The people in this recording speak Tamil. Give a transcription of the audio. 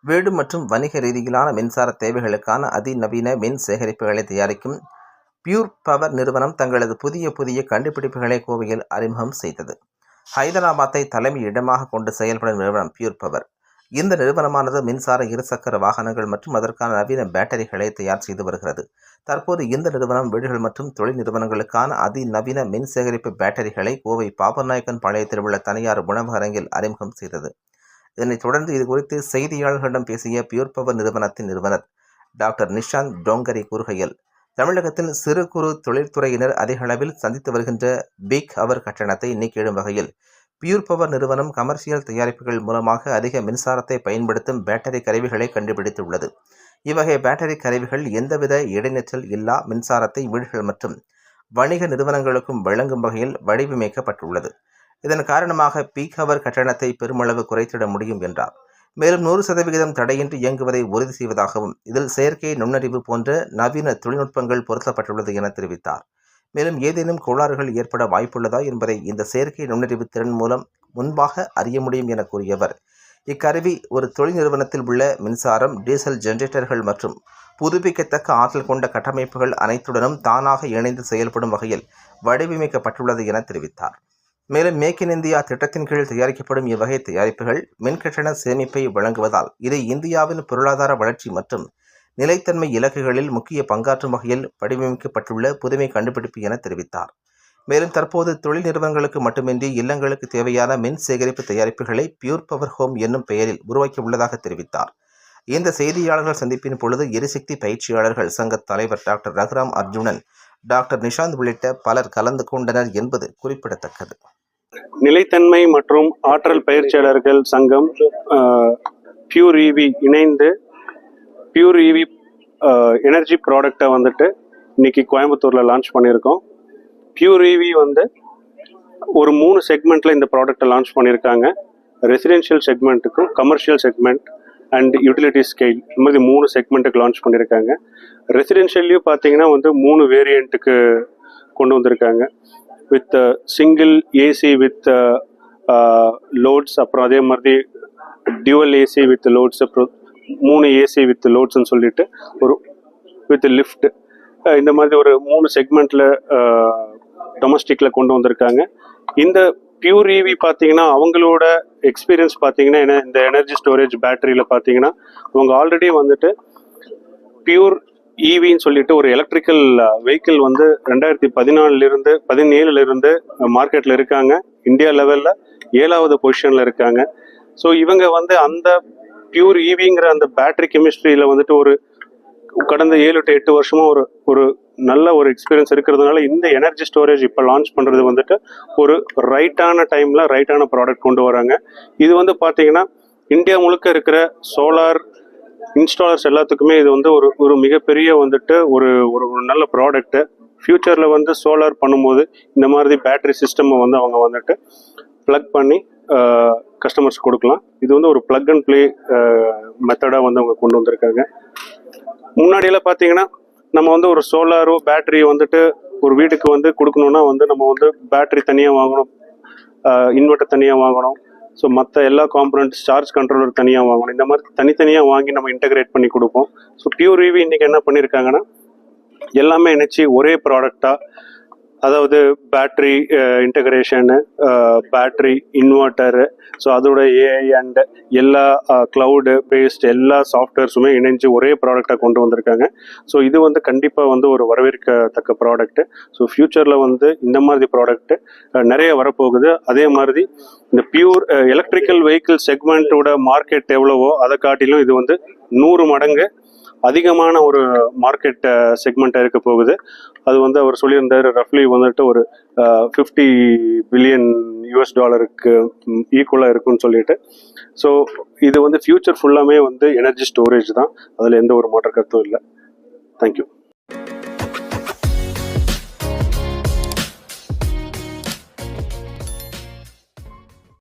வீடு மற்றும் வணிக ரீதியிலான மின்சார தேவைகளுக்கான அதிநவீன மின் சேகரிப்புகளை தயாரிக்கும் பியூர் பவர் நிறுவனம் தங்களது புதிய கண்டுபிடிப்புகளை கோவையில் அறிமுகம் செய்தது. ஹைதராபாத்தை தலைமை இடமாக கொண்டு செயல்படும் நிறுவனம் பியூர் பவர். இந்த நிறுவனமானது மின்சார இருசக்கர வாகனங்கள் மற்றும் அதற்கான நவீன பேட்டரிகளை தயார் செய்து வருகிறது. தற்போது இந்த நிறுவனம் வீடுகள் மற்றும் தொழில் நிறுவனங்களுக்கான அதிநவீன மின் சேகரிப்பு பேட்டரிகளை கோவை பாபநாயக்கன் பாளையத்தில் உள்ள தனியார் உணவகரங்கில் அறிமுகம் செய்தது. இதனைத் தொடர்ந்து இதுகுறித்து செய்தியாளர்களிடம் பேசிய பியூர் பவர் நிறுவனத்தின் நிறுவனர் டாக்டர் நிஷாந்த் டோங்கரி கூறுகையில், தமிழகத்தில் சிறு குறு தொழில்துறையினர் அதிக அளவில் சந்தித்து வருகின்ற பீக் அவர் கட்டணத்தை நீக்கிடும் வகையில் பியூர் பவர் நிறுவனம் கமர்ஷியல் தயாரிப்புகள் மூலமாக அதிக மின்சாரத்தை பயன்படுத்தும் பேட்டரி கருவிகளை கண்டுபிடித்துள்ளது. இவ்வகை பேட்டரி கருவிகள் எந்தவித இடைநிற்றல் இல்லா மின்சாரத்தை வீடுகள் மற்றும் வணிக நிறுவனங்களுக்கும் வழங்கும் வகையில் வடிவமைக்கப்பட்டுள்ளது. இதன் காரணமாக பீக் அவர் கட்டணத்தை பெருமளவு குறைத்திட முடியும் என்றார். மேலும் 100% தடையின்றி இயங்குவதை உறுதி செய்வதாகவும் இதில் செயற்கை நுண்ணறிவு போன்ற நவீன தொழில்நுட்பங்கள் பொருத்தப்பட்டுள்ளது என தெரிவித்தார். மேலும் ஏதேனும் கோளாறுகள் ஏற்பட வாய்ப்புள்ளதா என்பதை இந்த செயற்கை நுண்ணறிவு திறன் மூலம் முன்பாக அறிய முடியும் என கூறியவர், இக்கருவி ஒரு தொழில் நிறுவனத்தில் உள்ள மின்சாரம், டீசல் ஜெனரேட்டர்கள் மற்றும் புதுப்பிக்கத்தக்க ஆற்றல் கொண்ட கட்டமைப்புகள் அனைத்துடனும் தானாக இணைந்து செயல்படும் வகையில் வடிவமைக்கப்பட்டுள்ளது என தெரிவித்தார். மேலும் மேக் இன் இந்தியா திட்டத்தின் கீழ் தயாரிக்கப்படும் இவ்வகை தயாரிப்புகள் மின்கட்டண சேமிப்பை வழங்குவதால் இது இந்தியாவின் பொருளாதார வளர்ச்சி மற்றும் நிலைத்தன்மை இலக்குகளில் முக்கிய பங்காற்றும் வகையில் வடிவமைக்கப்பட்டுள்ள புதுமை கண்டுபிடிப்பு என தெரிவித்தார். மேலும் தற்போது தொழில் நிறுவனங்களுக்கு மட்டுமின்றி இல்லங்களுக்கு தேவையான மின் சேகரிப்பு தயாரிப்புகளை பியூர் பவர் ஹோம் என்னும் பெயரில் உருவாக்கி உள்ளதாக தெரிவித்தார். இந்த செய்தியாளர்கள் சந்திப்பின் பொழுது எரிசக்தி பயிற்சியாளர்கள் சங்க தலைவர் டாக்டர் ரகுராம் அர்ஜுனன், டாக்டர் நிஷாந்த் உள்ளிட்ட பலர் கலந்து கொண்டனர் என்பது குறிப்பிடத்தக்கது. நிலைத்தன்மை மற்றும் ஆற்றல் பயிற்சியாளர்கள் சங்கம் பியூர் இவி இணைந்து பியூர் இவி எனர்ஜி ப்ராடக்டை வந்துட்டு இன்னைக்கு கோயம்புத்தூரில் லான்ச் பண்ணியிருக்கோம். பியூர் இவி ஒரு 3 செக்மெண்ட்டில் இந்த ப்ராடக்டை லான்ச் பண்ணியிருக்காங்க. ரெசிடென்ஷியல் செக்மெண்ட்டுக்கும், commercial segment and utility scale, இந்த மாதிரி 3 செக்மெண்ட்டுக்கு லான்ச் பண்ணியிருக்காங்க. ரெசிடென்ஷியல்லையும் பார்த்தீங்கன்னா 3 வேரியண்ட்டுக்கு கொண்டு வந்திருக்காங்க. With single AC with loads, அப்புறம் அதே மாதிரி டியூவல் ஏசி வித் லோட்ஸ், அப்புறம் 3 ஏசி வித் லோட்ஸ்ன்னு சொல்லிட்டு ஒரு வித் லிஃப்ட், இந்த மாதிரி ஒரு 3 செக்மெண்ட்டில் டொமஸ்டிக்கில் கொண்டு வந்திருக்காங்க. இந்த பியூர் இவி பார்த்தீங்கன்னா அவங்களோட எக்ஸ்பீரியன்ஸ் பார்த்தீங்கன்னா இந்த எனர்ஜி ஸ்டோரேஜ் பேட்டரியில் பார்த்தீங்கன்னா அவங்க ஆல்ரெடி வந்துட்டு பியூர் ஈவின்னு சொல்லிட்டு ஒரு எலக்ட்ரிக்கல் வெஹிக்கிள் 2017 மார்க்கெட்டில் இருக்காங்க. இந்தியா லெவலில் 7வது பொசிஷனில் இருக்காங்க. ஸோ இவங்க அந்த பியூர் ஈவிங்கிற அந்த பேட்டரி கெமிஸ்ட்ரியில் ஒரு கடந்த 7 to 8 வருஷமா ஒரு நல்ல ஒரு எக்ஸ்பீரியன்ஸ் இருக்கிறதுனால இந்த எனர்ஜி ஸ்டோரேஜ் இப்போ லான்ச் பண்ணுறது ஒரு ரைட்டான டைமில் ரைட்டான ப்ராடக்ட் கொண்டு வராங்க. இது பார்த்தீங்கன்னா இந்தியா முழுக்க இருக்கிற சோலார் இன்ஸ்டாலர்ஸ் எல்லாத்துக்குமே இது ஒரு மிகப்பெரிய ஒரு நல்ல ப்ராடக்ட்டு. ஃப்யூச்சரில் சோலார் பண்ணும்போது இந்த மாதிரி பேட்டரி சிஸ்டம் அவங்க ப்ளக் பண்ணி கஸ்டமர்ஸ் கொடுக்கலாம். இது ஒரு ப்ளக் அண்ட் ப்ளே மெத்தடாக அவங்க கொண்டு வந்திருக்காங்க. முன்னாடியெல்லாம் பார்த்தீங்கன்னா நம்ம ஒரு சோலாரோ பேட்டரி ஒரு வீட்டுக்கு கொடுக்கணுன்னா நம்ம பேட்டரி தனியாக வாங்கணும், இன்வெர்ட்டர் தனியாக வாங்கணும், ஸோ மற்ற எல்லா காம்பனண்ட்ஸ், சார்ஜ் கண்ட்ரோலர் தனியாக வாங்கணும். இந்த மாதிரி தனித்தனியாக வாங்கி நம்ம இன்டகிரேட் பண்ணி கொடுப்போம். ஸோ பியூர் இவி இன்றைக்கி என்ன பண்ணியிருக்காங்கன்னா எல்லாமே நினச்சி ஒரே ப்ராடக்டாக, அதாவது பேட்ரி இன்டகிரேஷனு, பேட்ரி இன்வெர்ட்டரு, ஸோ அதோட ஏஐ அண்ட் எல்லா க்ளவுடு பேஸ்ட் எல்லா சாஃப்ட்வேர்ஸுமே இணைஞ்சு ஒரே ப்ராடக்டாக கொண்டு வந்திருக்காங்க. ஸோ இது கண்டிப்பாக ஒரு வரவேற்கத்தக்க ப்ராடக்ட்டு. ஸோ ஃப்யூச்சரில் இந்த மாதிரி ப்ராடக்ட்டு நிறைய வரப்போகுது. அதே மாதிரி இந்த பியூர் எலக்ட்ரிக்கல் வெஹிக்கிள் செக்மெண்ட்டோட மார்க்கெட் எவ்வளவோ அதை காட்டிலும் இது 100 மடங்கு அதிகமான ஒரு மார்க்கெட் செக்மெண்ட்டாக இருக்க போகுது. அது அவர் சொல்லியிருந்தார், ரஃப்லி ஒரு $50 பில்லியன் ஈக்குவலாக இருக்குன்னு சொல்லிட்டு. ஸோ இது ஃபியூச்சர் ஃபுல்லாமே எனர்ஜி ஸ்டோரேஜ் தான், அதில் எந்த ஒரு மாற்று கருத்தும் இல்லை. தேங்க்யூ.